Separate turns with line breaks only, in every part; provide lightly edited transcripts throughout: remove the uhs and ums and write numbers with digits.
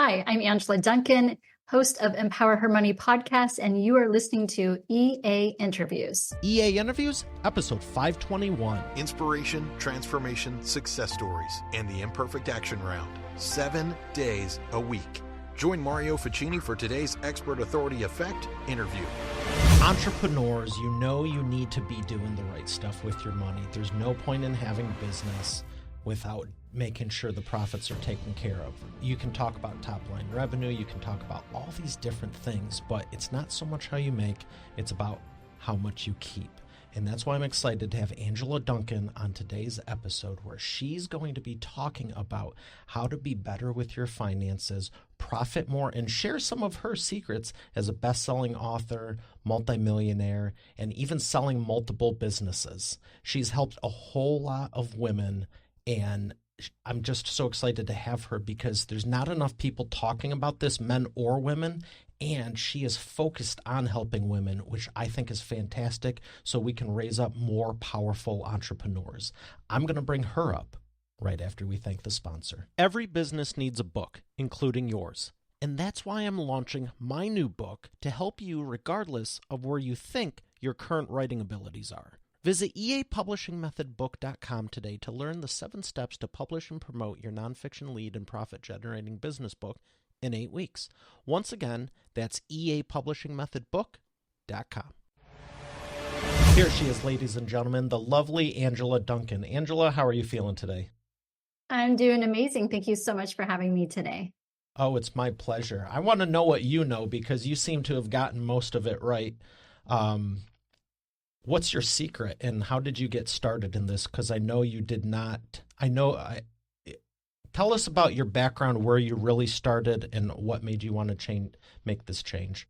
Hi, I'm Angela Duncan, host of Empower Her Money podcast, and you are listening to EA Interviews.
EA Interviews, episode 521.
Inspiration, transformation, success stories, and the imperfect action round. 7 days a week. Join Mario Ficini for today's Expert Authority Effect interview.
Entrepreneurs, you know you need to be doing the right stuff with your money. There's no point in having business without making sure the profits are taken care of. You can talk about top line revenue, you can talk about all these different things, but it's not so much how you make, it's about how much you keep. And that's why I'm excited to have Angela Duncan on today's episode, where she's going to be talking about how to be better with your finances, profit more, and share some of her secrets as a best-selling author, multimillionaire, and even selling multiple businesses. She's helped a whole lot of women, and I'm just so excited to have her because there's not enough people talking about this, men or women, and she is focused on helping women, which I think is fantastic, so we can raise up more powerful entrepreneurs. I'm going to bring her up right after we thank the sponsor. Every business needs a book, including yours, and that's why I'm launching my new book to help you regardless of where you think your current writing abilities are. Visit eapublishingmethodbook.com today to learn the 7 steps to publish and promote your nonfiction lead and profit-generating business book in 8 weeks. Once again, that's eapublishingmethodbook.com. Here she is, ladies and gentlemen, the lovely Angela Duncan. Angela, how are you feeling today?
I'm doing amazing. Thank you so much for having me today.
Oh, it's my pleasure. I want to know what you know because you seem to have gotten most of it right. What's your secret and how did you get started in this? Because I know you did not. Tell us about your background, where you really started, and what made you want to make this change.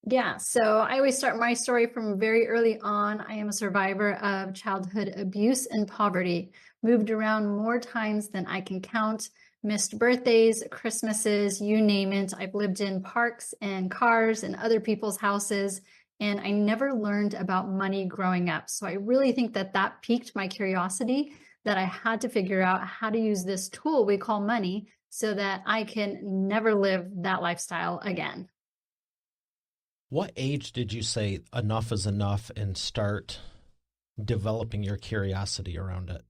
Yeah, so I always start my story from very early on. I am a survivor of childhood abuse and poverty, moved around more times than I can count, missed birthdays, Christmases, you name it. I've lived in parks and cars and other people's houses, and I never learned about money growing up. So I really think that piqued my curiosity, that I had to figure out how to use this tool we call money so that I can never live that lifestyle again.
What age did you say enough is enough and start developing your curiosity around it?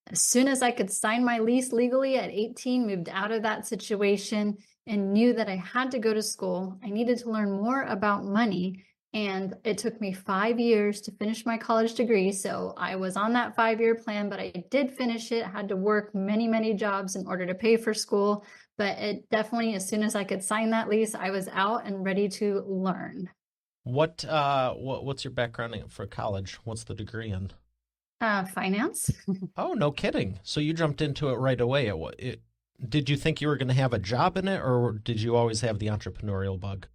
As soon as I could sign my lease legally at 18, moved out of that situation and knew that I had to go to school. I needed to learn more about money. And it took me 5 years to finish my college degree. So I was on that 5-year plan, but I did finish it. I had to work many, many jobs in order to pay for school. But it definitely, as soon as I could sign that lease, I was out and ready to learn.
What's your background for college? What's the degree in?
Finance.
Oh, no kidding. So you jumped into it right away. Did you think you were going to have a job in it, or did you always have the entrepreneurial bug?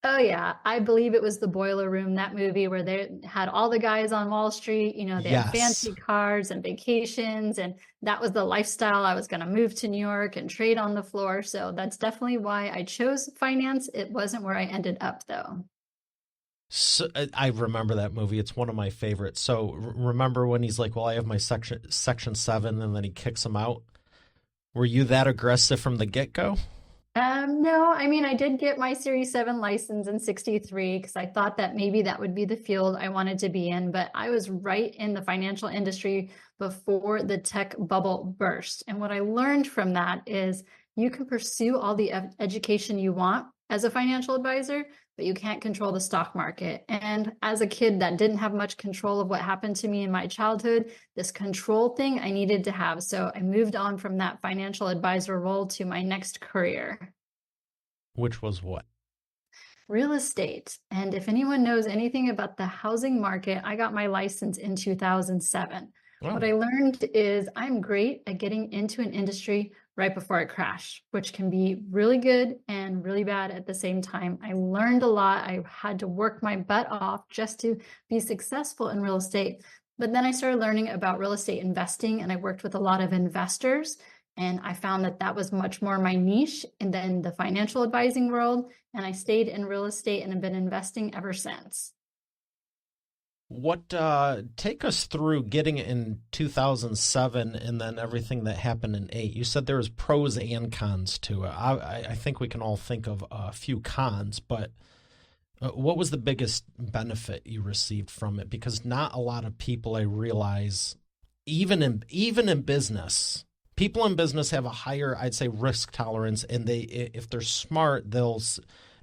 Oh, yeah. I believe it was The Boiler Room, that movie where they had all the guys on Wall Street, they had fancy cars and vacations, and that was the lifestyle. I was going to move to New York and trade on the floor. So that's definitely why I chose finance. It wasn't where I ended up, though.
So, I remember that movie. It's one of my favorites. So remember when he's like, well, I have my section 7, and then he kicks him out? Were you that aggressive from the get-go?
No, I did get my Series 7 license in 63 because I thought that maybe that would be the field I wanted to be in, but I was right in the financial industry before the tech bubble burst. And what I learned from that is you can pursue all the education you want as a financial advisor, but you can't control the stock market. And as a kid that didn't have much control of what happened to me in my childhood, this control thing I needed to have. So I moved on from that financial advisor role to my next career.
Which was what?
Real estate. And if anyone knows anything about the housing market, I got my license in 2007.
Wow.
What I learned is I'm great at getting into an industry right before it crashed, which can be really good and really bad at the same time. I learned a lot. I had to work my butt off just to be successful in real estate. But then I started learning about real estate investing, and I worked with a lot of investors. And I found that was much more my niche and then the financial advising world. And I stayed in real estate and have been investing ever since.
What take us through getting it in 2007 and then everything that happened in 8. You said there was pros and cons to it. I think we can all think of a few cons, but what was the biggest benefit you received from it? Because not a lot of people, I realize, even in business, people in business have a higher, I'd say, risk tolerance, and if they're smart, they'll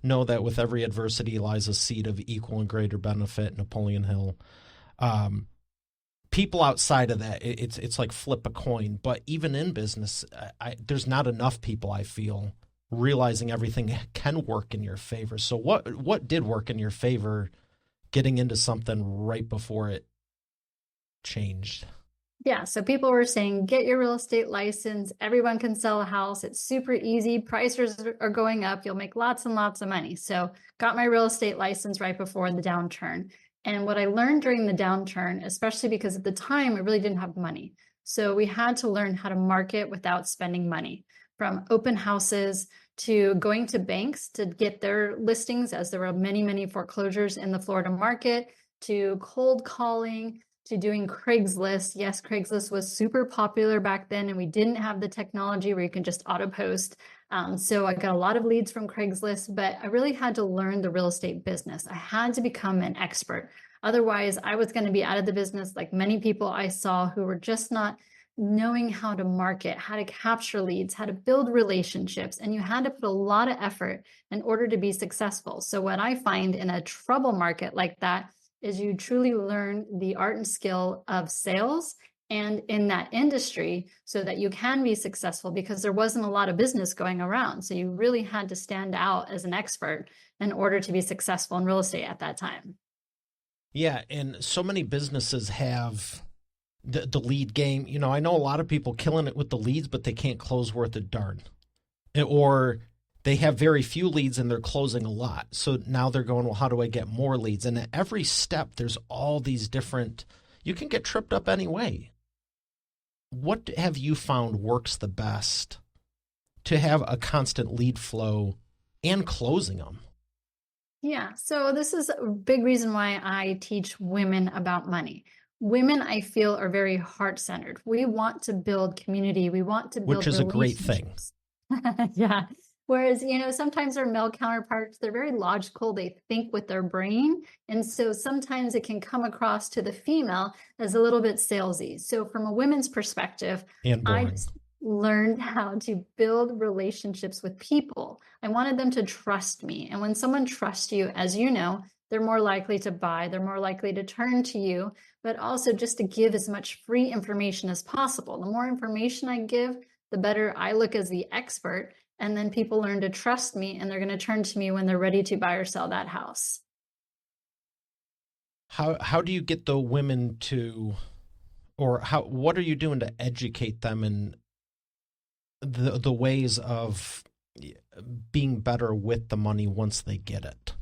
know that with every adversity lies a seed of equal and greater benefit. Napoleon Hill. People outside of that, it's like flip a coin. But even in business, there's not enough people, I feel, realizing everything can work in your favor. So what did work in your favor getting into something right before it changed?
Yeah, so people were saying, get your real estate license. Everyone can sell a house. It's super easy. Prices are going up. You'll make lots and lots of money. So got my real estate license right before the downturn. And what I learned during the downturn, especially because at the time I really didn't have money. So we had to learn how to market without spending money, from open houses to going to banks to get their listings, as there were many, many foreclosures in the Florida market, to cold calling, to doing Craigslist. Yes, Craigslist was super popular back then, and we didn't have the technology where you can just auto post. So I got a lot of leads from Craigslist, but I really had to learn the real estate business. I had to become an expert. Otherwise, I was going to be out of the business, like many people I saw who were just not knowing how to market, how to capture leads, how to build relationships. And you had to put a lot of effort in order to be successful. So what I find in a trouble market like that is you truly learn the art and skill of sales and in that industry so that you can be successful, because there wasn't a lot of business going around. So you really had to stand out as an expert in order to be successful in real estate at that time.
Yeah, and so many businesses have the lead game. You know, I know a lot of people killing it with the leads, but they can't close worth a darn. Or they have very few leads and they're closing a lot. So now they're going, well, how do I get more leads? And at every step, there's all these different, you can get tripped up anyway. What have you found works the best to have a constant lead flow and closing them?
Yeah, so this is a big reason why I teach women about money. Women, I feel, are very heart-centered. We want to build community. We want to build
Which is a great thing.
Yeah. Whereas, sometimes our male counterparts, they're very logical. They think with their brain. And so sometimes it can come across to the female as a little bit salesy. So from a women's perspective,
And
I
boring.
learned how to build relationships with people. I wanted them to trust me. And when someone trusts you, as you know, they're more likely to buy, they're more likely to turn to you, but also just to give as much free information as possible. The more information I give, the better I look as the expert. And then people learn to trust me, and they're going to turn to me when they're ready to buy or sell that house.
How do you get the women to, or what are you doing to educate them in the ways of being better with the money once they get it?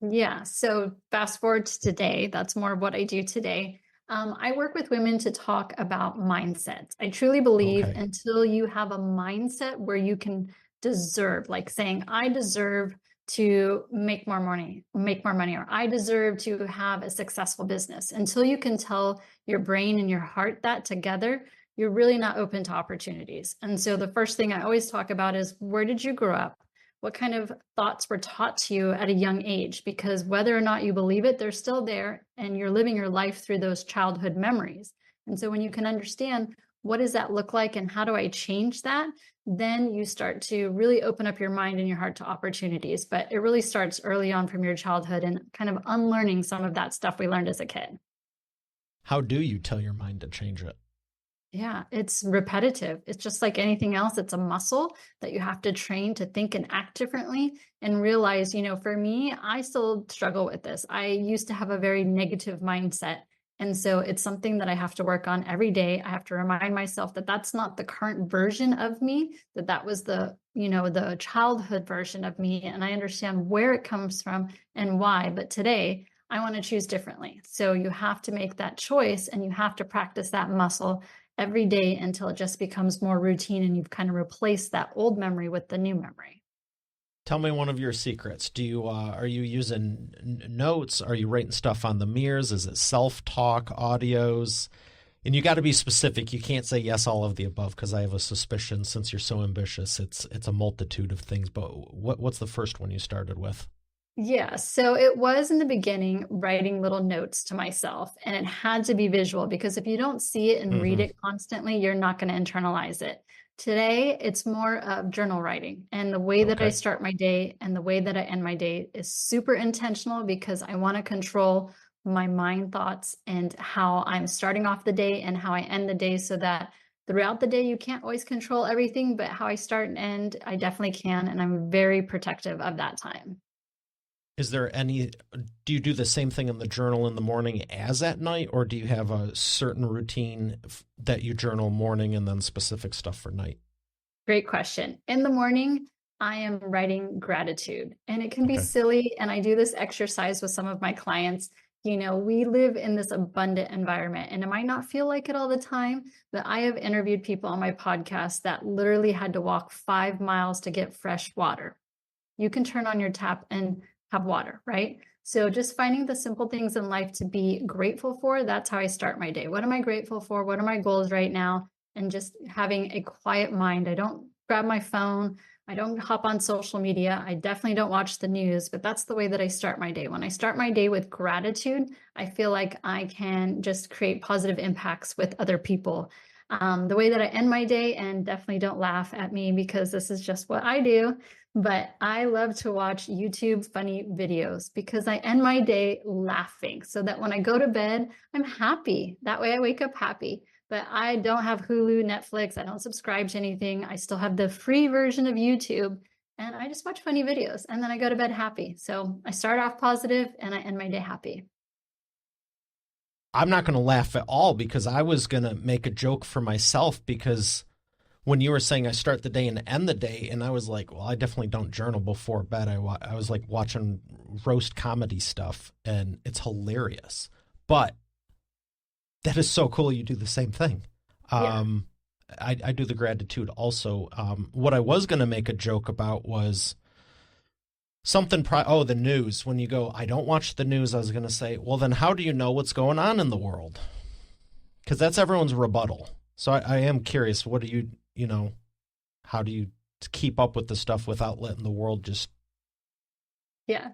Yeah. So fast forward to today, that's more of what I do today. I work with women to talk about mindsets. I truly believe
Okay.
until you have a mindset where you can deserve, like saying, I deserve to make more money, or I deserve to have a successful business. Until you can tell your brain and your heart that together, you're really not open to opportunities. And so the first thing I always talk about is, where did you grow up? What kind of thoughts were taught to you at a young age? Because whether or not you believe it, they're still there, and you're living your life through those childhood memories. And so when you can understand, what does that look like and how do I change that? Then you start to really open up your mind and your heart to opportunities. But it really starts early on from your childhood and kind of unlearning some of that stuff we learned as a kid.
How do you tell your mind to change it?
Yeah, it's repetitive. It's just like anything else. It's a muscle that you have to train to think and act differently and realize, for me, I still struggle with this. I used to have a very negative mindset. And so it's something that I have to work on every day. I have to remind myself that that's not the current version of me, that was the childhood version of me. And I understand where it comes from and why. But today I want to choose differently. So you have to make that choice, and you have to practice that muscle every day until it just becomes more routine and you've kind of replaced that old memory with the new memory.
Tell me one of your secrets. Do you are you using notes? Are you writing stuff on the mirrors? Is it self-talk, audios? And you got to be specific. You can't say yes all of the above because I have a suspicion since you're so ambitious, it's a multitude of things. But what's the first one you started with?
Yeah, so it was in the beginning writing little notes to myself, and it had to be visual because if you don't see it and read
Hmm.
it constantly, you're not going to internalize it. Today, it's more of journal writing, and the way that I
Okay.
start my day and the way that I end my day is super intentional because I want to control my mind thoughts and how I'm starting off the day and how I end the day so that throughout the day, you can't always control everything, but how I start and end, I definitely can, and I'm very protective of that time.
Is there any, do you do the same thing in the journal in the morning as at night, or do you have a certain routine that you journal morning and then specific stuff for night?
Great question. In the morning, I am writing gratitude, and it can be
Okay.
silly. And I do this exercise with some of my clients. We live in this abundant environment, and it might not feel like it all the time, but I have interviewed people on my podcast that literally had to walk 5 miles to get fresh water. You can turn on your tap and have water, right? So just finding the simple things in life to be grateful for, that's how I start my day. What am I grateful for? What are my goals right now? And just having a quiet mind. I don't grab my phone. I don't hop on social media. I definitely don't watch the news, but that's the way that I start my day. When I start my day with gratitude, I feel like I can just create positive impacts with other people. The way that I end my day, and definitely don't laugh at me because this is just what I do, but I love to watch YouTube funny videos because I end my day laughing so that when I go to bed, I'm happy. That way I wake up happy. But I don't have Hulu, Netflix. I don't subscribe to anything. I still have the free version of YouTube and I just watch funny videos and then I go to bed happy. So I start off positive and I end my day happy.
I'm not going to laugh at all because I was going to make a joke for myself because when you were saying I start the day and end the day, and I was like, well, I definitely don't journal before bed. I was like watching roast comedy stuff, and it's hilarious. But that is so cool. You do the same thing.
Yeah.
Um, I do the gratitude also. What I was going to make a joke about was something. The news. When you go, I don't watch the news. I was going to say, well, then how do you know what's going on in the world? Because that's everyone's rebuttal. So I am curious. What do how do you keep up with the stuff without letting the world just?
Yeah.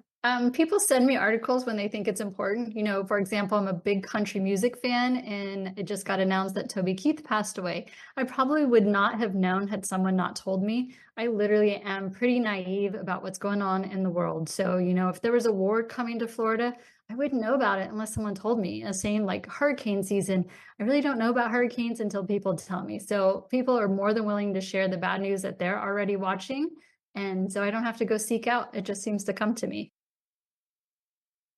People send me articles when they think it's important. For example, I'm a big country music fan, and it just got announced that Toby Keith passed away. I probably would not have known had someone not told me. I literally am pretty naive about what's going on in the world. So, if there was a war coming to Florida, I wouldn't know about it unless someone told me. Same like hurricane season. I really don't know about hurricanes until people tell me. So people are more than willing to share the bad news that they're already watching. And so I don't have to go seek out. It just seems to come to me.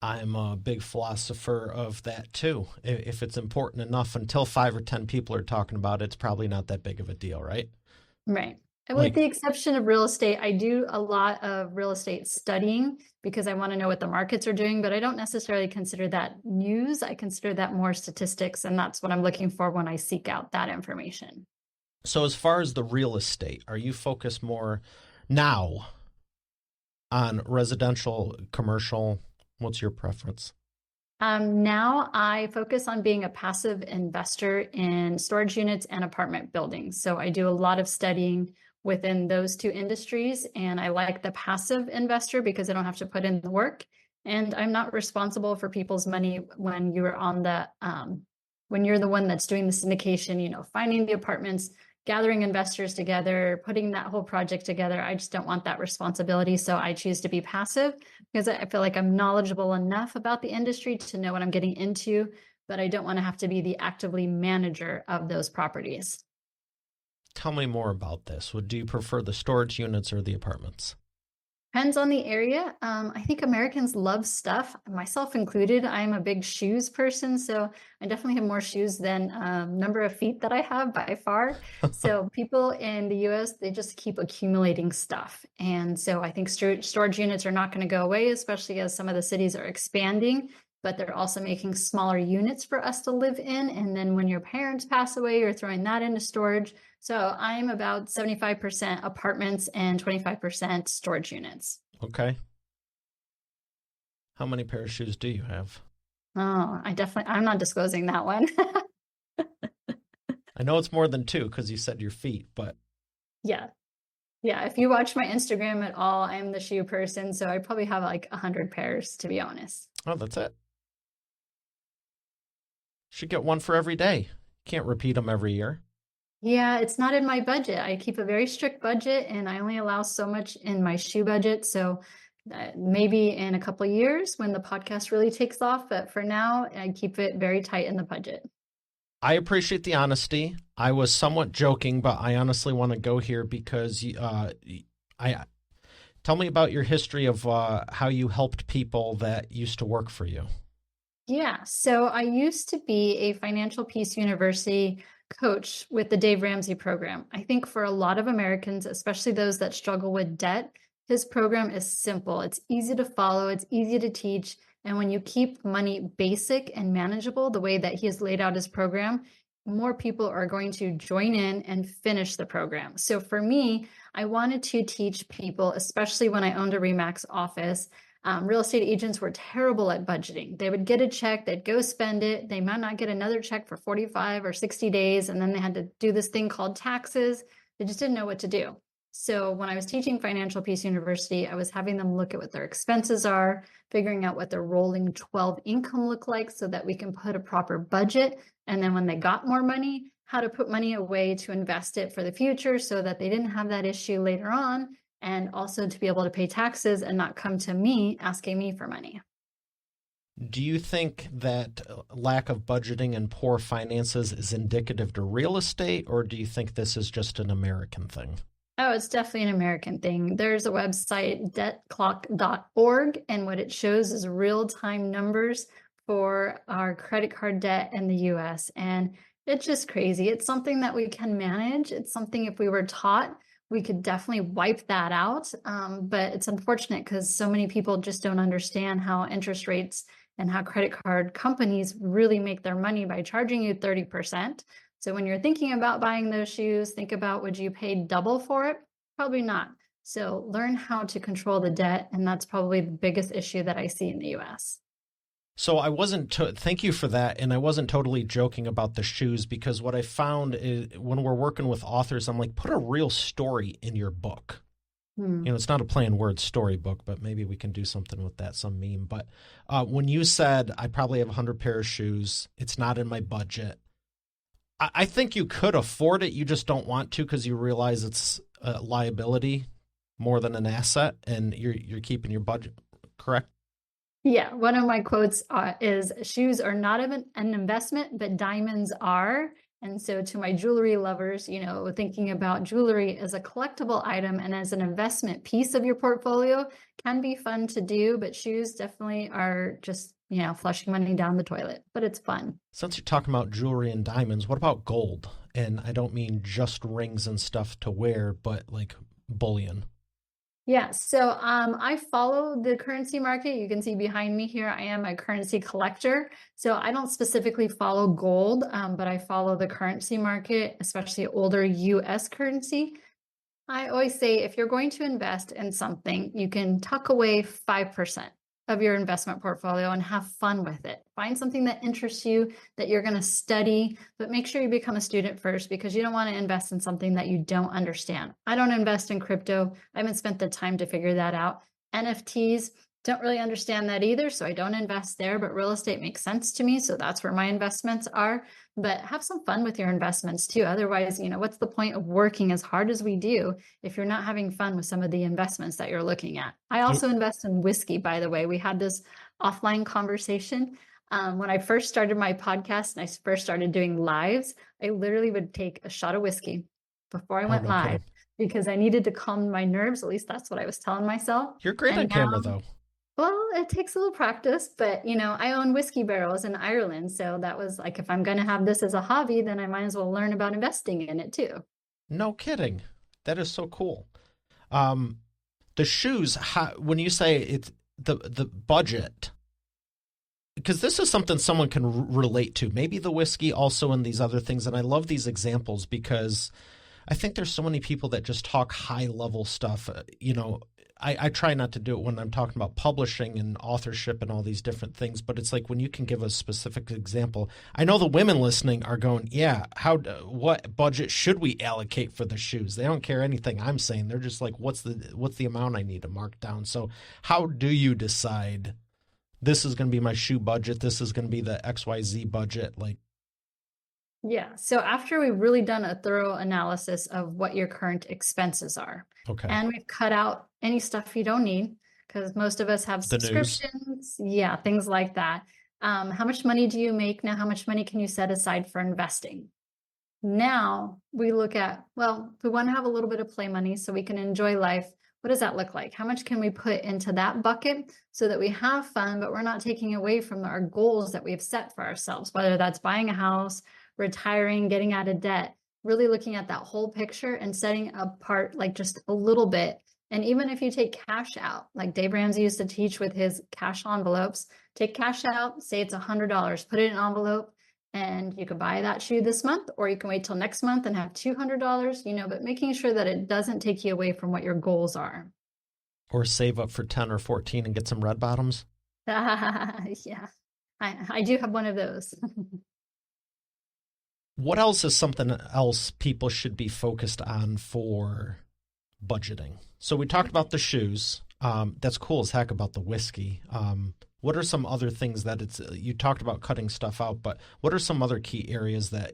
I'm a big philosopher of that too. If it's important enough, until 5 or 10 people are talking about it, it's probably not that big of a deal, right?
Right. And with
Like,
the exception of real estate, I do a lot of real estate studying because I want to know what the markets are doing, but I don't necessarily consider that news. I consider that more statistics, and that's what I'm looking for when I seek out that information.
so as far as the real estate, are you focused more now on residential, commercial? What's your preference?
Now I focus on being a passive investor in storage units and apartment buildings. So I do a lot of studying within those two industries, and I like the passive investor because I don't have to put in the work, and I'm not responsible for people's money when you're on when you're the one that's doing the syndication. Finding the apartments, gathering investors together, putting that whole project together. I just don't want that responsibility, so I choose to be passive because I feel like I'm knowledgeable enough about the industry to know what I'm getting into, but I don't want to have to be the actively manager of those properties.
Tell me more about this. Do you prefer the storage units or the apartments?
Depends on the area. I think Americans love stuff, myself included. I'm a big shoes person, so I definitely have more shoes than number of feet that I have by far. So people in the US, they just keep accumulating stuff. And so I think storage units are not going to go away, especially as some of the cities are expanding. but they're also making smaller units for us to live in. And then when your parents pass away, you're throwing that into storage. So I'm about 75% apartments and 25% storage units.
Okay. How many pair of shoes do you have?
Oh, I'm not disclosing that one.
I know it's more than two because you said your feet, but
Yeah. Yeah. If you watch my Instagram at all, I'm the shoe person. So I probably have like 100 pairs, to be honest.
oh, that's it. Should get one for every day. Can't repeat them every year.
Yeah, it's not in my budget. I keep a very strict budget and I only allow so much in my shoe budget. So maybe in a couple of years when the podcast really takes off. But for now, I keep it very tight in the budget.
I appreciate the honesty. I was somewhat joking, but I honestly want to go here because I tell me about your history of how you helped people that used to work for you.
Yeah, so I used to be a Financial Peace University coach with the Dave Ramsey program. I think for a lot of Americans, especially those that struggle with debt, his program is simple. It's easy to follow, it's easy to teach. And when you keep money basic and manageable, the way that he has laid out his program, more people are going to join in and finish the program. So for me, I wanted to teach people, especially when I owned a RE/MAX office. Real estate agents were terrible at budgeting. They would get a check, they'd go spend it. They might not get another check for 45 or 60 days. And then they had to do this thing called taxes. They just didn't know what to do. So when I was teaching Financial Peace University, I was having them look at what their expenses are, figuring out what their rolling 12 income look like so that we can put a proper budget. And then when they got more money, how to put money away to invest it for the future so that they didn't have that issue later on. And also to be able to pay taxes and not come to me asking me for money.
Do you think that lack of budgeting and poor finances is indicative to real estate, or do you think this is just an American thing?
Oh, it's definitely an American thing. There's a website, debtclock.org, and what it shows is real-time numbers for our credit card debt in the US. And it's just crazy. It's something that we can manage. It's something if we were taught, we could definitely wipe that out. But it's unfortunate because so many people just don't understand how interest rates and how credit card companies really make their money by charging you 30%. So when you're thinking about buying those shoes, think about, would you pay double for it? Probably not. So learn how to control the debt. And that's probably the biggest issue that I see in the US.
So I wasn't, thank you for that. And I wasn't totally joking about the shoes because what I found is when we're working with authors, I'm like, put a real story in your book. You know, it's not a play on words storybook, but maybe we can do something with that, some meme. But when you said, I probably have 100 pair of shoes, it's not in my budget. I think you could afford it. You just don't want to because you realize it's a liability more than an asset and you're keeping your budget, correct?
Yeah, one of my quotes is shoes are not an investment, but diamonds are. And so to my jewelry lovers, you know, thinking about jewelry as a collectible item and as an investment piece of your portfolio can be fun to do, but shoes definitely are just, you know, flushing money down the toilet, but it's fun.
Since you're talking about jewelry and diamonds, what about gold? And I don't mean just rings and stuff to wear, but like bullion.
Yeah, so I follow the currency market. You can see behind me here, I am a currency collector. So I don't specifically follow gold, but I follow the currency market, especially older US currency. I always say if you're going to invest in something, you can tuck away 5% of your investment portfolio and have fun with it. Find something that interests you, that you're going to study, but make sure you become a student first because you don't want to invest in something that you don't understand. I don't invest in crypto. I haven't spent the time to figure that out. NFTs, don't really understand that either, so I don't invest there, but real estate makes sense to me, so that's where my investments are. But have some fun with your investments too. Otherwise, you know, what's the point of working as hard as we do if you're not having fun with some of the investments that you're looking at? I also invest in whiskey, by the way. We had this offline conversation. When I first started my podcast and I first started doing lives, I literally would take a shot of whiskey before I went live because I needed to calm my nerves. At least that's what I was telling myself.
You're great on camera, though.
Well, it takes a little practice, but you know, I own whiskey barrels in Ireland. So that was like, if I'm going to have this as a hobby, then I might as well learn about investing in it too.
No kidding. That is so cool. The shoes, when you say it's the budget, because this is something someone can relate to. Maybe the whiskey also and these other things. And I love these examples because I think there's so many people that just talk high level stuff. I try not to do it when I'm talking about publishing and authorship and all these different things, but it's like when you can give a specific example. I know the women listening are going, yeah, what budget should we allocate for the shoes? They don't care anything I'm saying. They're just like, what's the amount I need to mark down? So how do you decide this is going to be my shoe budget? This is going to be the XYZ budget. Like,
yeah. So after we've really done a thorough analysis of what your current expenses are,
okay,
and we've cut out any stuff you don't need, because most of us have
the news.
subscriptions, yeah, things like that. How much money do you make now? How much money can you set aside for investing? Now we look at, well, we want to have a little bit of play money so we can enjoy life. What does that look like? How much can we put into that bucket so that we have fun, but we're not taking away from our goals that we've set for ourselves, whether that's buying a house, retiring, getting out of debt, really looking at that whole picture and setting apart like just a little bit. And even if you take cash out, like Dave Ramsey used to teach with his cash envelopes, take cash out, say it's $100, put it in an envelope, and you could buy that shoe this month, or you can wait till next month and have $200, but making sure that it doesn't take you away from what your goals are.
Or save up for 10 or 14 and get some red bottoms.
Yeah, I do have one of those.
What else is something else people should be focused on for budgeting? So we talked about the shoes. That's cool as heck about the whiskey. What are some other things that you talked about cutting stuff out, but what are some other key areas that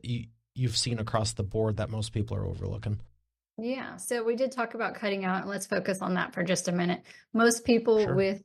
you've seen across the board that most people are overlooking?
Yeah, so we did talk about cutting out, and let's focus on that for just a minute. Most people
Sure.
with,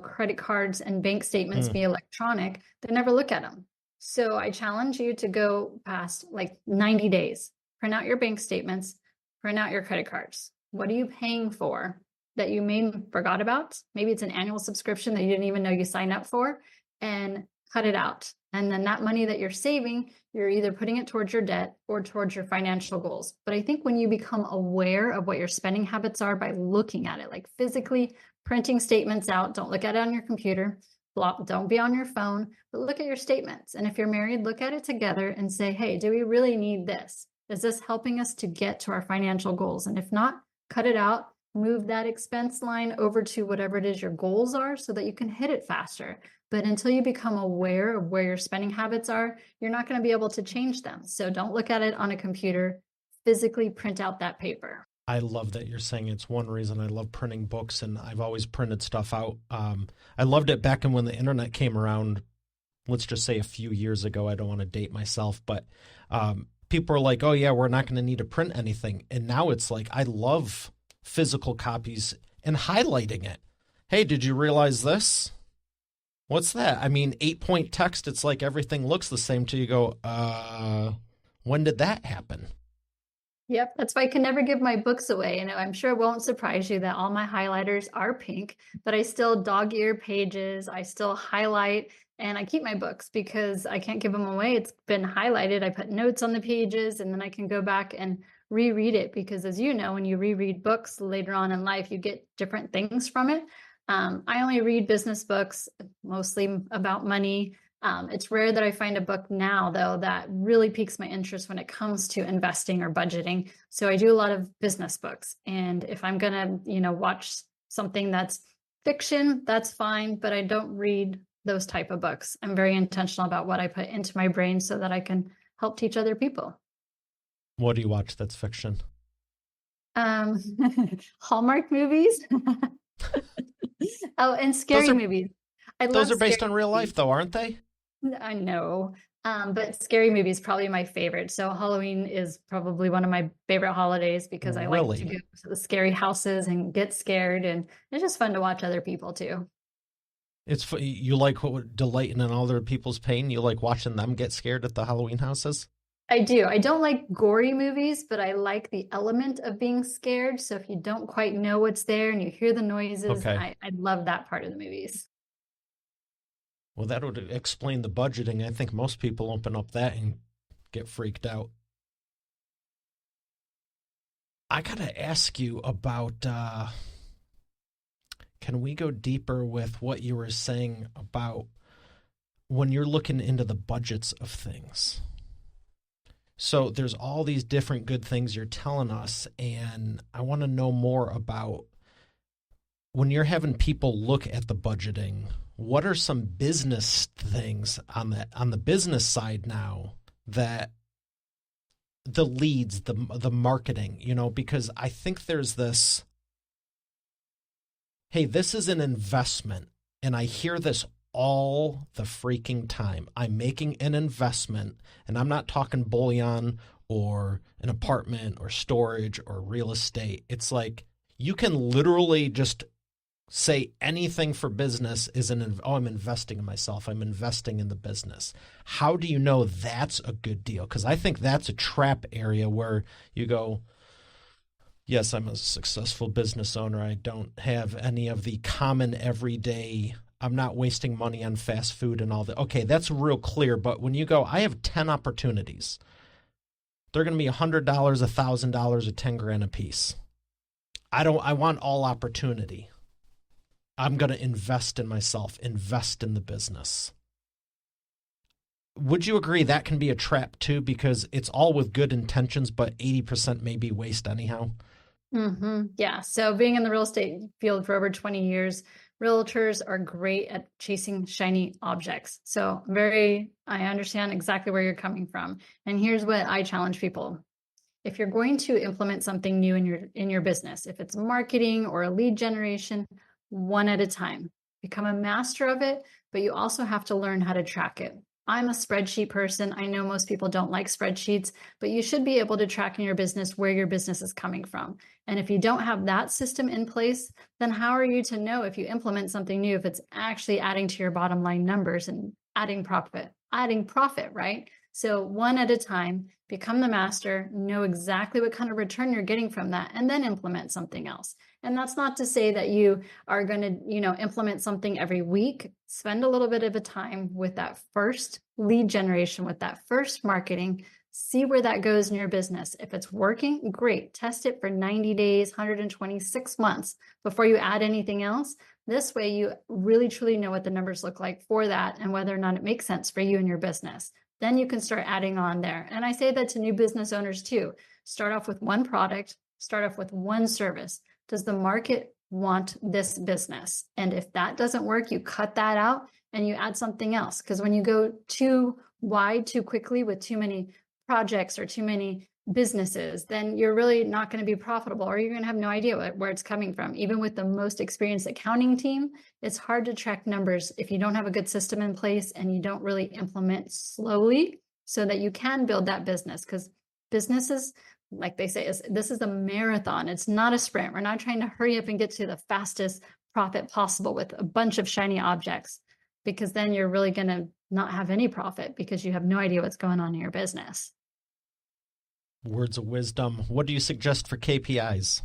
credit cards and bank statements be electronic, they never look at them. So I challenge you to go past like 90 days, print out your bank statements, print out your credit cards. What are you paying for that you maybe forgot about? Maybe it's an annual subscription that you didn't even know you signed up for, and cut it out. And then that money that you're saving, you're either putting it towards your debt or towards your financial goals. But I think when you become aware of what your spending habits are by looking at it, like physically printing statements out, don't look at it on your computer, don't be on your phone, but look at your statements. And if you're married, look at it together and say, hey, do we really need this? Is this helping us to get to our financial goals? And if not, cut it out, move that expense line over to whatever it is your goals are so that you can hit it faster. But until you become aware of where your spending habits are, you're not going to be able to change them. So don't look at it on a computer, physically print out that paper.
I love that you're saying it's one reason I love printing books, and I've always printed stuff out. I loved it back when the internet came around, let's just say a few years ago. I don't want to date myself, but people are like, oh yeah, we're not going to need to print anything. And now it's like, I love physical copies and highlighting it. Hey, did you realize this? What's that? I mean, 8-point text, it's like everything looks the same till you go, when did that happen?
Yep, that's why I can never give my books away. And I'm sure it won't surprise you that all my highlighters are pink, but I still dog ear pages, I still highlight, and I keep my books because I can't give them away. It's been highlighted. I put notes on the pages, and then I can go back and reread it because, as you know, when you reread books later on in life, you get different things from it. I only read business books, mostly about money. It's rare that I find a book now, though, that really piques my interest when it comes to investing or budgeting. So I do a lot of business books. And if I'm going to, watch something that's fiction, that's fine, but I don't read those type of books. I'm very intentional about what I put into my brain so that I can help teach other people.
What do you watch that's fiction?
Hallmark movies. Oh, and scary movies.
Those are based on real life, though, aren't they?
I know, but scary movies probably my favorite. So Halloween is probably one of my favorite holidays because I like to go to the scary houses and get scared, and it's just fun to watch other people too.
You like delighting in other people's pain? You like watching them get scared at the Halloween houses?
I do. I don't like gory movies, but I like the element of being scared. So if you don't quite know what's there and you hear the noises, I love that part of the movies.
Well, that would explain the budgeting. I think most people open up that and get freaked out. I got to ask you about, can we go deeper with what you were saying about when you're looking into the budgets of things. So there's all these different good things you're telling us, and I want to know more about when you're having people look at the budgeting, what are some business things on the business side now that the leads, the marketing, because I think there's this, hey, this is an investment, and I hear this all the freaking time. I'm making an investment, and I'm not talking bullion or an apartment or storage or real estate. It's like you can literally just say anything for business is I'm investing in myself. I'm investing in the business. How do you know that's a good deal? Because I think that's a trap area where you go, yes, I'm a successful business owner. I don't have any of the common everyday, I'm not wasting money on fast food and all that. Okay, that's real clear. But when you go, I have 10 opportunities. They're going to be $100, $1,000, or 10 grand a piece. I want all opportunity. I'm going to invest in myself, invest in the business. Would you agree that can be a trap too? Because it's all with good intentions, but 80% may be waste anyhow.
Mm-hmm. Yeah. So being in the real estate field for over 20 years, realtors are great at chasing shiny objects. So I understand exactly where you're coming from. And here's what I challenge people. If you're going to implement something new in your business, if it's marketing or a lead generation, one at a time. Become a master of it, but you also have to learn how to track it. I'm a spreadsheet person. I know most people don't like spreadsheets, but you should be able to track in your business where your business is coming from. And if you don't have that system in place, then how are you to know if you implement something new, if it's actually adding to your bottom line numbers and adding profit, right? So one at a time, become the master, know exactly what kind of return you're getting from that, and then implement something else. And that's not to say that you are going to, implement something every week. Spend a little bit of a time with that first lead generation, with that first marketing, see where that goes in your business. If it's working, great. Test it for 90 days, 126 months before you add anything else. This way you really, truly know what the numbers look like for that and whether or not it makes sense for you and your business. Then you can start adding on there. And I say that to new business owners too. Start off with one product, start off with one service. Does the market want this business? And if that doesn't work, you cut that out and you add something else. Because when you go too wide too quickly with too many projects or too many businesses, then you're really not going to be profitable, or you're going to have no idea where it's coming from. Even with the most experienced accounting team, it's hard to track numbers if you don't have a good system in place and you don't really implement slowly so that you can build that business. Because businesses, like they say, this is a marathon. It's not a sprint. We're not trying to hurry up and get to the fastest profit possible with a bunch of shiny objects, because then you're really going to not have any profit because you have no idea what's going on in your business.
Words of wisdom. What do you suggest for KPIs?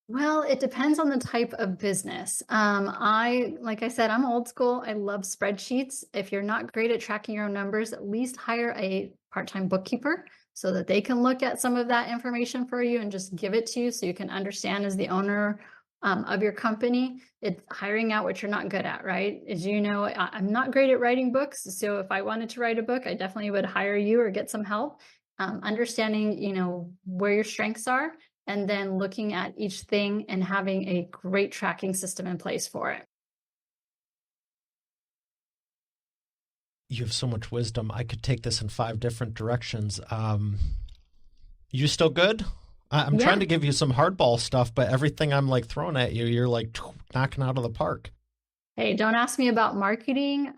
Well, it depends on the type of business. Like I said, I'm old school. I love spreadsheets. If you're not great at tracking your own numbers, at least hire a part-time bookkeeper so that they can look at some of that information for you and just give it to you so you can understand as the owner of your company. It's hiring out what you're not good at, right? As you know, I'm not great at writing books. So if I wanted to write a book, I definitely would hire you or get some help. Understanding, where your strengths are, and then looking at each thing and having a great tracking system in place for it.
You have so much wisdom. I could take this in 5 different directions. You still good? I'm trying to give you some hardball stuff, but everything I'm like throwing at you, you're like knocking out of the park.
Hey, don't ask me about marketing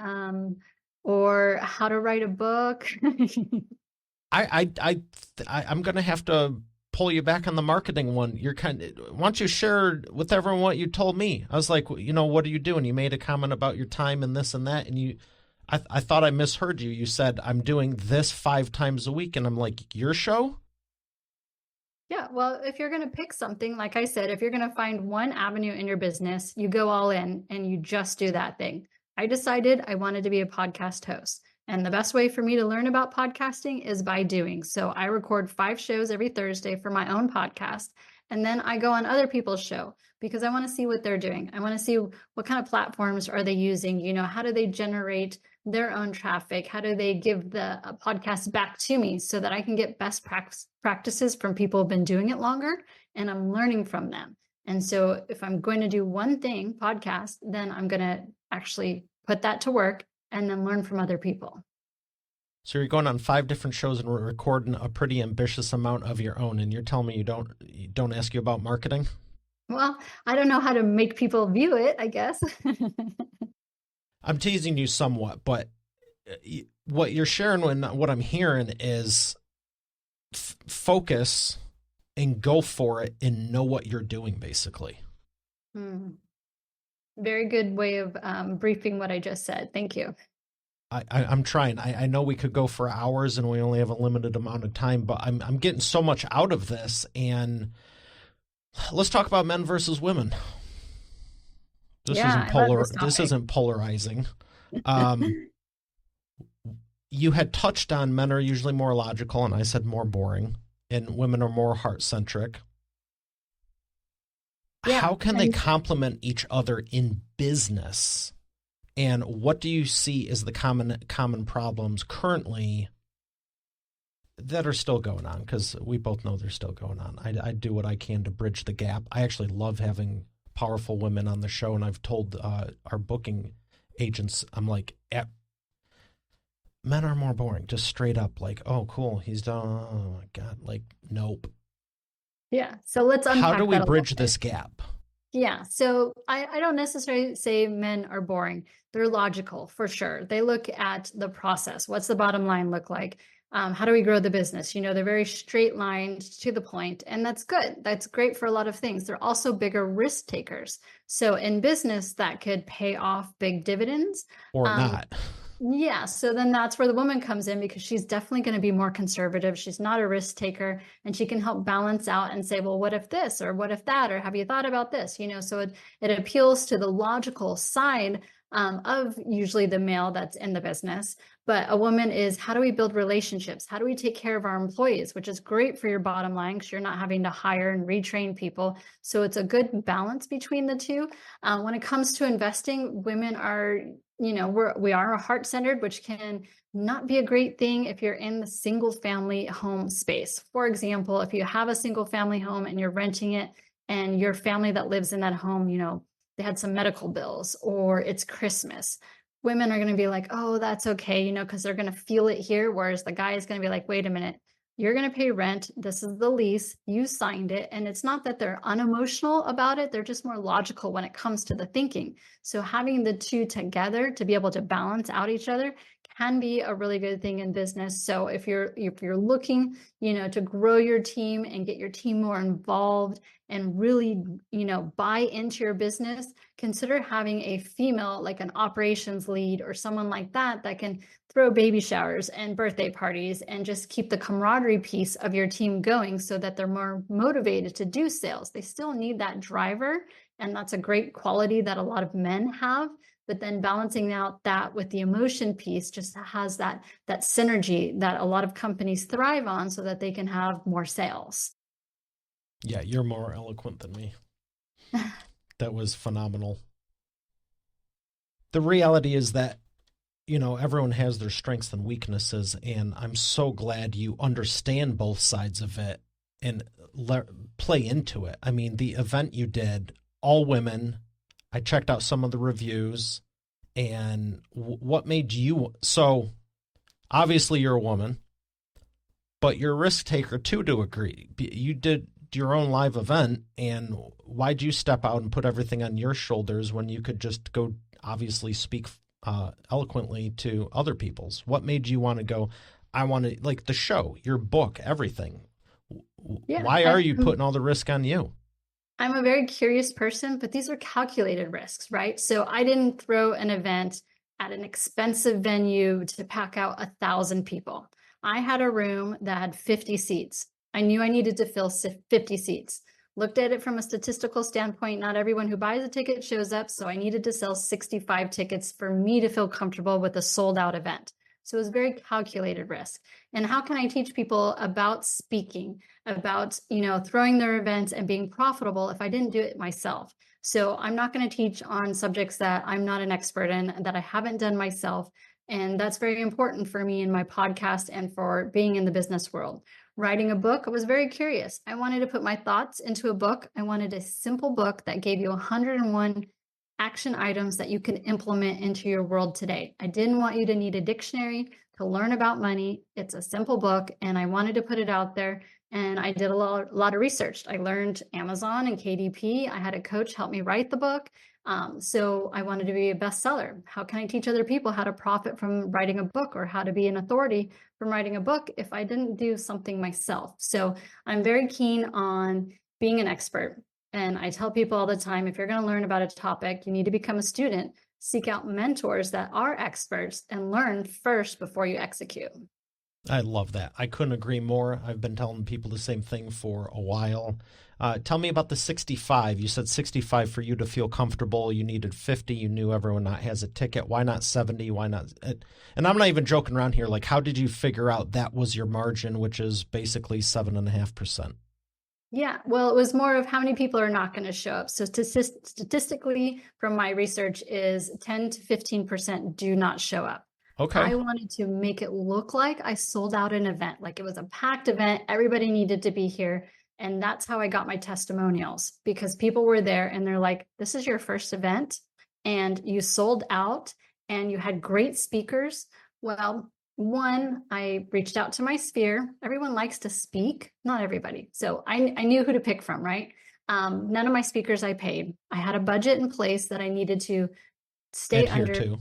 or how to write a book.
I'm going to have to pull you back on the marketing one. You're why don't you share with everyone what you told me? I was like, what are you doing? You made a comment about your time and this and that, and I thought I misheard you. You said, I'm doing this 5 times a week, and I'm like, your show?
Yeah, well, if you're going to pick something, like I said, if you're going to find one avenue in your business, you go all in and you just do that thing. I decided I wanted to be a podcast host. And the best way for me to learn about podcasting is by doing. So I record 5 shows every Thursday for my own podcast. And then I go on other people's show because I want to see what they're doing. I want to see what kind of platforms are they using? How do they generate their own traffic? How do they give the podcast back to me so that I can get best practices from people who've been doing it longer and I'm learning from them? And so if I'm going to do one thing, podcast, then I'm going to actually put that to work and then learn from other people.
So you're going on 5 different shows and we're recording a pretty ambitious amount of your own, and you're telling me you don't ask you about marketing?
Well, I don't know how to make people view it, I guess.
I'm teasing you somewhat, but what you're sharing and what I'm hearing is focus and go for it and know what you're doing, basically.
Very good way of briefing what I just said. Thank you.
I'm trying. I know we could go for hours and we only have a limited amount of time, but I'm getting so much out of this. And let's talk about men versus women. This isn't polarizing. You had touched on men are usually more logical, and I said more boring, and women are more heart-centric. Yeah, how can they complement each other in business? And what do you see as the common problems currently that are still going on? Because we both know they're still going on. I do what I can to bridge the gap. I actually love having powerful women on the show, and I've told our booking agents, I'm like, men are more boring, just straight up like, oh, cool, he's done, oh my God, like, nope.
Yeah, so let's unpack that.
How do we bridge this gap?
Yeah, so I don't necessarily say men are boring. They're logical for sure. They look at the process. What's the bottom line look like? How do we grow the business? They're very straight lined to the point, and that's good. That's great for a lot of things. They're also bigger risk takers. So in business, that could pay off big dividends.
Or not.
Yeah, so then that's where the woman comes in, because she's definitely going to be more conservative. She's not a risk taker, and she can help balance out and say, well, what if this, or what if that, or have you thought about this? So it appeals to the logical side of usually the male that's in the business. But a woman is, how do we build relationships? How do we take care of our employees, which is great for your bottom line because you're not having to hire and retrain people. So it's a good balance between the two. When it comes to investing, women are, we are heart-centered, which can not be a great thing if you're in the single family home space. For example, if you have a single family home and you're renting it, and your family that lives in that home, they had some medical bills, or it's Christmas, women are going to be like, oh, that's okay, because they're going to feel it here. Whereas the guy is going to be like, wait a minute, you're going to pay rent. This is the lease. You signed it. And it's not that they're unemotional about it. They're just more logical when it comes to the thinking. So having the two together to be able to balance out each other can be a really good thing in business. So if you're looking, to grow your team and get your team more involved and really, buy into your business, consider having a female, like an operations lead or someone like that can throw baby showers and birthday parties and just keep the camaraderie piece of your team going so that they're more motivated to do sales. They still need that driver, and that's a great quality that a lot of men have. But then balancing out that with the emotion piece just has that synergy that a lot of companies thrive on so that they can have more sales.
Yeah, you're more eloquent than me. That was phenomenal. The reality is that, everyone has their strengths and weaknesses, and I'm so glad you understand both sides of it and play into it. I mean, the event you did, all women, I checked out some of the reviews, and what made you, so obviously you're a woman, but you're a risk taker too, to agree. You did your own live event, and why'd you step out and put everything on your shoulders when you could just go obviously speak eloquently to other people's? What made you want to go, I want to, like the show, your book, everything? Yeah, why are you putting all the risk on you?
I'm a very curious person, but these are calculated risks, right? So I didn't throw an event at an expensive venue to pack out 1,000 people. I had a room that had 50 seats. I knew I needed to fill 50 seats. Looked at it from a statistical standpoint, not everyone who buys a ticket shows up, so I needed to sell 65 tickets for me to feel comfortable with a sold out event. So it was very calculated risk. And how can I teach people about speaking, about, throwing their events and being profitable if I didn't do it myself? So I'm not going to teach on subjects that I'm not an expert in, that I haven't done myself. And that's very important for me in my podcast and for being in the business world. Writing a book, I was very curious. I wanted to put my thoughts into a book. I wanted a simple book that gave you 101 action items that you can implement into your world today. I didn't want you to need a dictionary to learn about money. It's a simple book, and I wanted to put it out there. And I did a lot of research. I learned Amazon and KDP. I had a coach help me write the book. So I wanted to be a bestseller. How can I teach other people how to profit from writing a book, or how to be an authority from writing a book if I didn't do something myself? So I'm very keen on being an expert. And I tell people all the time, if you're going to learn about a topic, you need to become a student. Seek out mentors that are experts and learn first before you execute.
I love that. I couldn't agree more. I've been telling people the same thing for a while. Tell me about the 65. You said 65 for you to feel comfortable. You needed 50. You knew everyone not has a ticket. Why not 70? Why not? And I'm not even joking around here. Like, how did you figure out that was your margin, which is basically 7.5%?
Yeah, well, it was more of how many people are not going to show up. So statistically, from my research, is 10 to 15% do not show up.
Okay.
I wanted to make it look like I sold out an event, like it was a packed event. Everybody needed to be here. And that's how I got my testimonials, because people were there and they're like, this is your first event and you sold out and you had great speakers. Well, one, I reached out to my sphere. Everyone likes to speak, not everybody. So I knew who to pick from, right? None of my speakers I paid. I had a budget in place that I needed to stay
Adhere
under.
to.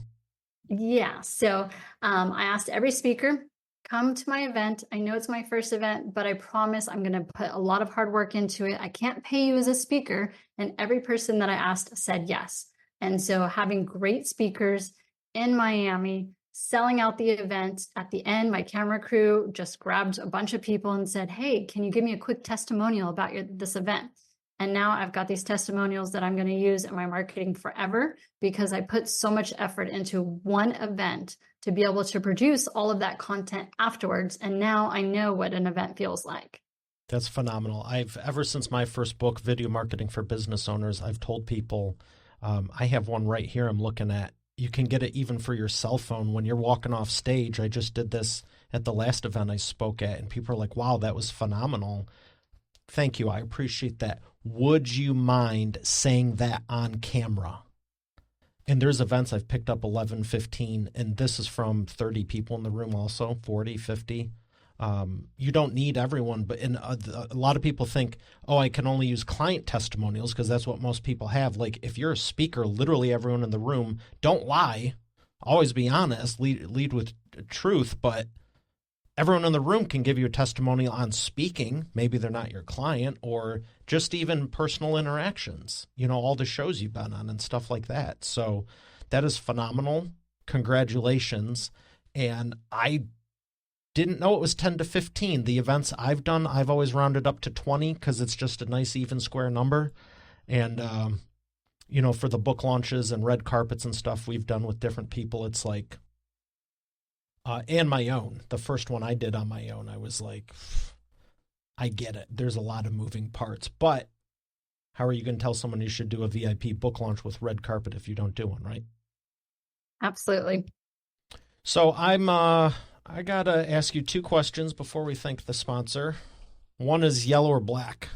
Yeah. So I asked every speaker, come to my event. I know it's my first event, but I promise I'm going to put a lot of hard work into it. I can't pay you as a speaker. And every person that I asked said yes. And so having great speakers in Miami, selling out the event. At the end, my camera crew just grabbed a bunch of people and said, hey, can you give me a quick testimonial about this event? And now I've got these testimonials that I'm going to use in my marketing forever, because I put so much effort into one event to be able to produce all of that content afterwards. And now I know what an event feels like.
That's phenomenal. Ever since my first book, Video Marketing for Business Owners, I've told people, I have one right here I'm looking at. You can get it even for your cell phone when you're walking off stage. I just did this at the last event I spoke at, and people are like, wow, that was phenomenal. Thank you. I appreciate that. Would you mind saying that on camera? And there's events I've picked up 11, 15, and this is from 30 people in the room also, 40, 50. You don't need everyone, but a lot of people think, oh, I can only use client testimonials because that's what most people have. Like, if you're a speaker, literally everyone in the room, don't lie, always be honest, lead with truth, but everyone in the room can give you a testimonial on speaking. Maybe they're not your client, or just even personal interactions, all the shows you've been on and stuff like that. So that is phenomenal. Congratulations. And I didn't know it was 10 to 15. The events I've done, I've always rounded up to 20 because it's just a nice even square number. And, for the book launches and red carpets and stuff we've done with different people, it's like, and my own, the first one I did on my own, I was like, I get it. There's a lot of moving parts, but how are you going to tell someone you should do a VIP book launch with red carpet if you don't do one, right?
Absolutely.
So I got to ask you two questions before we thank the sponsor. One is yellow or black?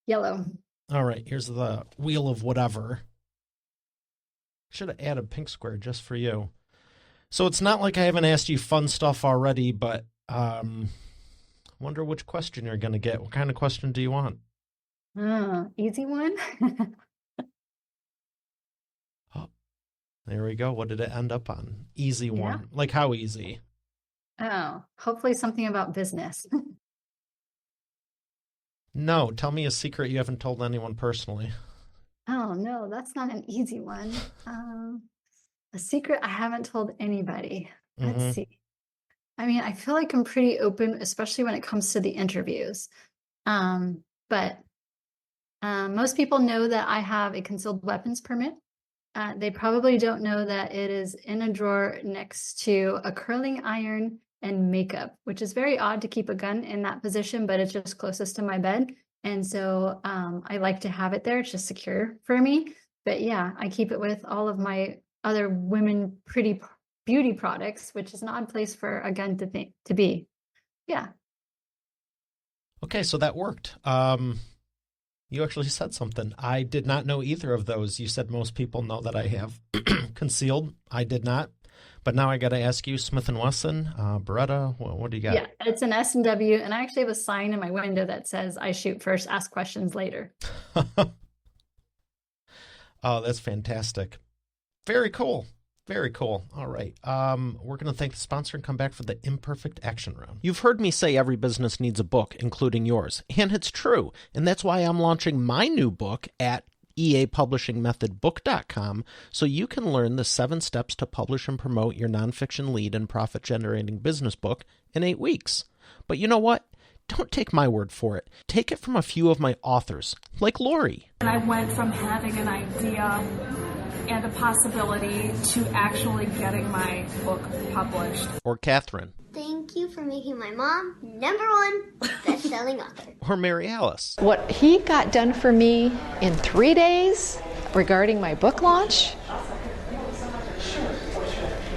Yellow.
All right, here's the wheel of whatever. Should have added pink square just for you. So it's not like I haven't asked you fun stuff already, but wonder which question you're going to get. What kind of question do you want?
Easy one.
Oh, there we go. What did it end up on? Easy one. Like how easy?
Oh, hopefully something about business.
No, tell me a secret you haven't told anyone personally.
Oh, no, that's not an easy one. A secret I haven't told anybody. Let's see. I mean, I feel like I'm pretty open, especially when it comes to the interviews. But most people know that I have a concealed weapons permit. They probably don't know that it is in a drawer next to a curling iron and makeup, which is very odd to keep a gun in that position, but it's just closest to my bed. And so I like to have it there. It's just secure for me. But yeah, I keep it with all of my other women pretty beauty products, which is an odd place for a gun to be. Yeah.
Okay, so that worked. You actually said something. I did not know either of those. You said most people know that I have concealed. I did not. But now I got to ask you, Smith & Wesson, Beretta, what do you got?
Yeah, it's an S&W, and I actually have a sign in my window that says, I shoot first, ask questions later.
Oh, that's fantastic. Very cool. Very cool. All right. We're going to thank the sponsor and come back for the imperfect action round. You've heard me say every business needs a book, including yours. And it's true. And that's why I'm launching my new book at eapublishingmethodbook.com so you can learn the 7 steps to publish and promote your nonfiction lead and profit-generating business book in 8 weeks. But you know what? Don't take my word for it. Take it from a few of my authors, like Lori.
And I went from having an idea and a possibility to actually getting my book published.
Or Catherine.
Thank you for making my mom #1 best-selling author.
Or Mary Alice.
What he got done for me in 3 days regarding my book launch,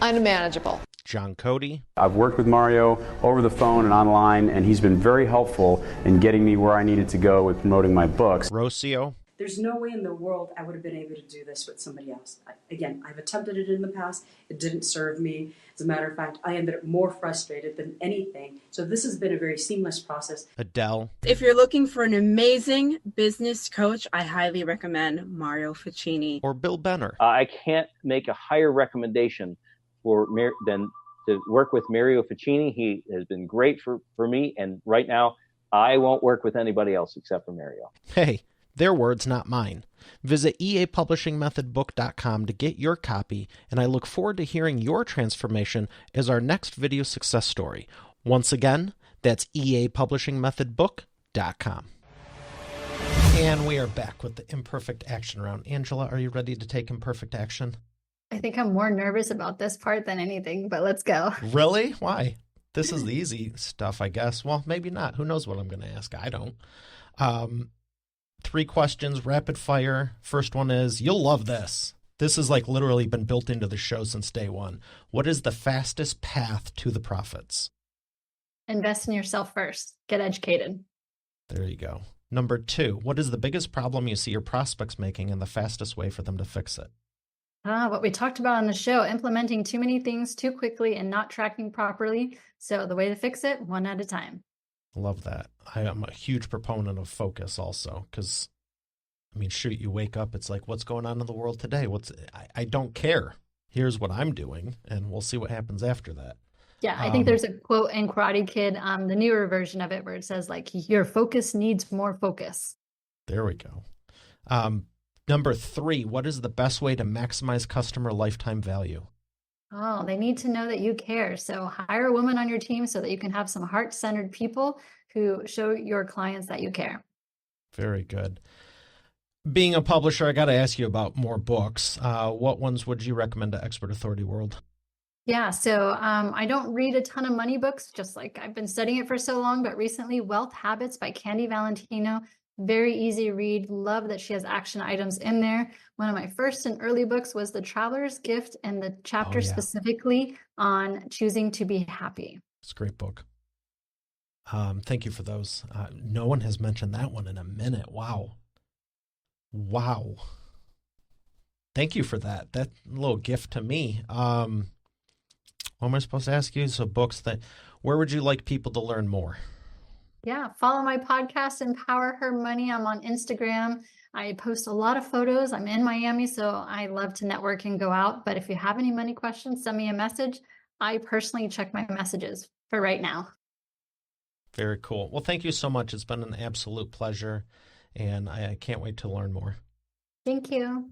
unmanageable.
John Cody.
I've worked with Mario over the phone and online, and he's been very helpful in getting me where I needed to go with promoting my books.
Rocio.
There's no way in the world I would have been able to do this with somebody else. I've attempted it in the past. It didn't serve me. As a matter of fact, I ended up more frustrated than anything. So this has been a very seamless process.
Adele.
If you're looking for an amazing business coach, I highly recommend Mario Ficini.
Or Bill Benner.
I can't make a higher recommendation than to work with Mario Ficini. He has been great for me. And right now, I won't work with anybody else except for Mario.
Hey. Their words, not mine. Visit eapublishingmethodbook.com to get your copy, and I look forward to hearing your transformation as our next video success story. Once again, that's eapublishingmethodbook.com. And we are back with the imperfect action round. Angela, are you ready to take imperfect action?
I think I'm more nervous about this part than anything, but let's go.
Really? Why? This is the easy stuff, I guess. Well, maybe not. Who knows what I'm going to ask? I don't. 3 questions, rapid fire. First one is, you'll love this. This has like literally been built into the show since day one. What is the fastest path to the profits?
Invest in yourself first. Get educated.
There you go. Number 2, what is the biggest problem you see your prospects making and the fastest way for them to fix it?
What we talked about on the show, implementing too many things too quickly and not tracking properly. So the way to fix it, 1 at a time.
Love that. I am a huge proponent of focus also because, I mean, shoot, you wake up, it's like, what's going on in the world today? I don't care. Here's what I'm doing, and we'll see what happens after that.
Yeah, I think there's a quote in Karate Kid, the newer version of it, where it says, like, your focus needs more focus.
There we go. Number 3, what is the best way to maximize customer lifetime value?
Oh, they need to know that you care. So hire a woman on your team so that you can have some heart-centered people who show your clients that you care.
Very good. Being a publisher, I got to ask you about more books. What ones would you recommend to Expert Authority World?
Yeah, so I don't read a ton of money books, just like I've been studying it for so long, but recently Wealth Habits by Candy Valentino. Very easy read. Love that she has action items in there. One of my first and early books was The Traveler's Gift, and the chapter specifically on choosing to be happy.
It's a great book. Thank you for those. No one has mentioned that one in a minute. Wow. Thank you for that. That little gift to me. What am I supposed to ask you? So books where would you like people to learn more?
Yeah, follow my podcast, Empower Her Money. I'm on Instagram. I post a lot of photos. I'm in Miami, so I love to network and go out. But if you have any money questions, send me a message. I personally check my messages for right now.
Very cool. Well, thank you so much. It's been an absolute pleasure, and I can't wait to learn more.
Thank you.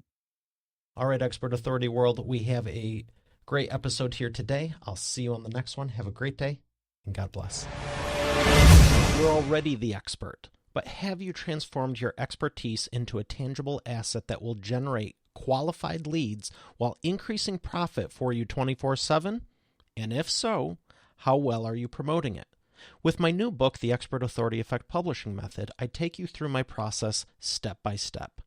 All right, Expert Authority World, we have a great episode here today. I'll see you on the next one. Have a great day, and God bless. You're already the expert, but have you transformed your expertise into a tangible asset that will generate qualified leads while increasing profit for you 24/7? And if so, how well are you promoting it? With my new book, The Expert Authority Effect Publishing Method, I take you through my process step by step.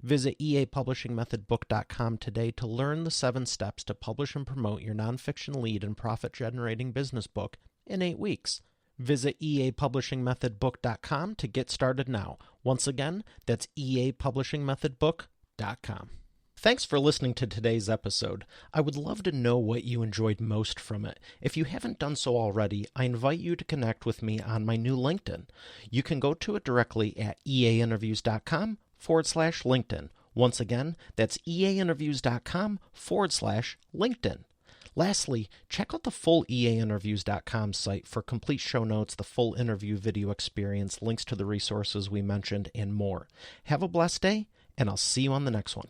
Visit eapublishingmethodbook.com today to learn the 7 steps to publish and promote your nonfiction lead and profit-generating business book in 8 weeks. Visit eapublishingmethodbook.com to get started now. Once again, that's eapublishingmethodbook.com. Thanks for listening to today's episode. I would love to know what you enjoyed most from it. If you haven't done so already, I invite you to connect with me on my new LinkedIn. You can go to it directly at eainterviews.com/LinkedIn. Once again, that's eainterviews.com/LinkedIn. Lastly, check out the full eainterviews.com site for complete show notes, the full interview video experience, links to the resources we mentioned, and more. Have a blessed day, and I'll see you on the next one.